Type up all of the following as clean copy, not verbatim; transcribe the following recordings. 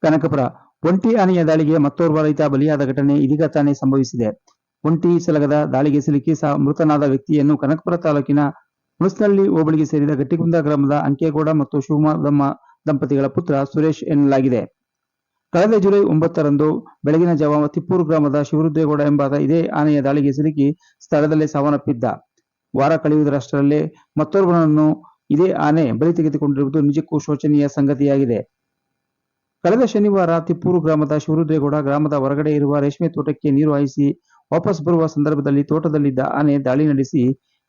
ಕನಕಪುರ ಒಂಟಿ ಆನೆಯ ದಾಳಿಗೆ ಮತ್ತೋರ್ವ ರೈತ ಬಲಿಯಾದ ಘಟನೆ ಇದೀಗ ತಾನೇ ಸಂಭವಿಸಿದೆ. ಒಂಟಿ ಸಲಗದ ದಾಳಿಗೆ ಸಿಲುಕಿ ಮೃತನಾದ ವ್ಯಕ್ತಿಯನ್ನು ಕನಕಪುರ ತಾಲೂಕಿನ ಹುಣಸನಹಳ್ಳಿ ಹೋಬಳಿಗೆ ಸೇರಿದ ಗಟ್ಟಿಗುಂದ ಗ್ರಾಮದ ಅಂಕೇಗೌಡ ಮತ್ತು ಶಿವಮದಮ್ಮ ದಂಪತಿಗಳ ಪುತ್ರ ಸುರೇಶ್ ಎನ್ನಲಾಗಿದೆ. ಕಳೆದ ಜುಲೈ 9ರಂದು ಬೆಳಗಿನ ಜಾವ ತಿಪ್ಪೂರು ಗ್ರಾಮದ ಶಿವರುದ್ರೇಗೌಡ ಎಂಬಾತ ಇದೇ ಆನೆಯ ದಾಳಿಗೆ ಸಿಲುಕಿ ಸ್ಥಳದಲ್ಲೇ ಸಾವನ್ನಪ್ಪಿದ್ದ. ವಾರ ಕಳೆಯುವುದರಷ್ಟರಲ್ಲೇ ಮತ್ತೋರ್ವನನ್ನು ಇದೇ ಆನೆ ಬಲಿ ತೆಗೆದುಕೊಂಡಿರುವುದು ನಿಜಕ್ಕೂ ಶೋಚನೀಯ ಸಂಗತಿಯಾಗಿದೆ. ಕಳೆದ ಶನಿವಾರ ತಿಪ್ಪೂರು ಗ್ರಾಮದ ಶಿವರುದ್ರೇಗೌಡ ಗ್ರಾಮದ ಹೊರಗಡೆ ಇರುವ ರೇಷ್ಮೆ ತೋಟಕ್ಕೆ ನೀರು ಹಾಯಿಸಿ ವಾಪಸ್ ಬರುವ ಸಂದರ್ಭದಲ್ಲಿ ತೋಟದಲ್ಲಿದ್ದ ಆನೆ ದಾಳಿ ನಡೆಸಿ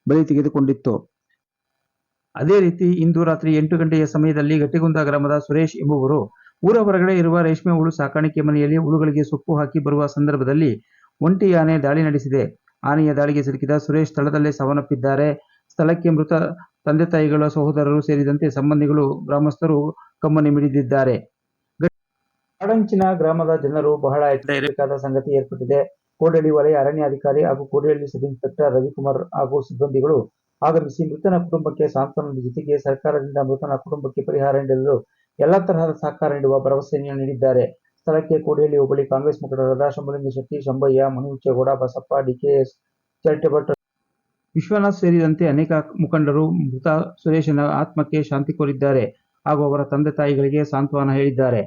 ಬಲಿ ತೆಗೆದುಕೊಂಡಿತ್ತು. ಅದೇ ರೀತಿ ಇಂದು ರಾತ್ರಿ 8 ಗಂಟೆಯ ಸಮಯದಲ್ಲಿ ಗಟ್ಟಿಗುಂದ ಗ್ರಾಮದ ಸುರೇಶ್ ಎಂಬುವರು ಊರ ಹೊರಗಡೆ ಇರುವ ರೇಷ್ಮೆ ಹುಳು ಸಾಕಾಣಿಕೆ ಮನೆಯಲ್ಲಿ ಹುಳುಗಳಿಗೆ ಸೊಪ್ಪು ಹಾಕಿ ಬರುವ ಸಂದರ್ಭದಲ್ಲಿ ಒಂಟಿ ಆನೆ ದಾಳಿ ನಡೆಸಿದೆ. ಆನೆಯ ದಾಳಿಗೆ ಸಿಲುಕಿದ ಸುರೇಶ್ ಸ್ಥಳದಲ್ಲೇ ಸಾವನ್ನಪ್ಪಿದ್ದಾರೆ. ಸ್ಥಳಕ್ಕೆ ಮೃತ ತಂದೆ ತಾಯಿಗಳ ಸಹೋದರರು ಸೇರಿದಂತೆ ಸಂಬಂಧಿಗಳು ಗ್ರಾಮಸ್ಥರು ಕಮ್ಮನಿ ಮಿಡಿದಿದ್ದಾರೆ. ಕಾಡಂಚಿನ ಗ್ರಾಮದ ಜನರು ಬಹಳ ಎಚ್ಚರ ಇರಬೇಕಾದ ಸಂಗತಿ ಏರ್ಪಟ್ಟಿದೆ. ಕೋಡಿಹಳ್ಳಿ ವಲಯ ಅರಣ್ಯಾಧಿಕಾರಿ ಹಾಗೂ ಕೋಡಿಹಳ್ಳಿ ಸಬ್ ಇನ್ಸ್ಪೆಕ್ಟರ್ ರವಿಕುಮಾರ್ ಹಾಗೂ ಸಿಬ್ಬಂದಿಗಳು ಆಗಮಿಸಿ ಮೃತನ ಕುಟುಂಬಕ್ಕೆ ಸಾಂತ್ವನದ ಜೊತೆಗೆ ಸರ್ಕಾರದಿಂದ ಮೃತನ ಕುಟುಂಬಕ್ಕೆ ಪರಿಹಾರ ನೀಡಲು ಎಲ್ಲಾ ತರಹದ ಸಹಕಾರ ನೀಡುವ ಭರವಸೆಯನ್ನು ನೀಡಿದ್ದಾರೆ. ಸ್ಥಳಕ್ಕೆ ಕೋಡಿಹಳ್ಳಿ ಹೋಬಳಿ ಕಾಂಗ್ರೆಸ್ ಮುಖಂಡರಾದ ಶಂಭುಲಿಂಗ ಶೆಟ್ಟಿ, ಶಂಭಯ್ಯ, ಮನುಚೇಗೌಡ, ಬಸಪ್ಪ, ಡಿಕೆಎಸ್ ಚಾರಿಟೇಬಲ್ ಟ್ರಸ್ಟ್ ವಿಶ್ವನಾಥ್ ಸೇರಿದಂತೆ ಅನೇಕ ಮುಖಂಡರು ಮೃತ ಸುರೇಶನ ಆತ್ಮಕ್ಕೆ ಶಾಂತಿ ಕೋರಿದ್ದಾರೆ ಹಾಗೂ ಅವರ ತಂದೆ ತಾಯಿಗಳಿಗೆ ಸಾಂತ್ವನ ಹೇಳಿದ್ದಾರೆ.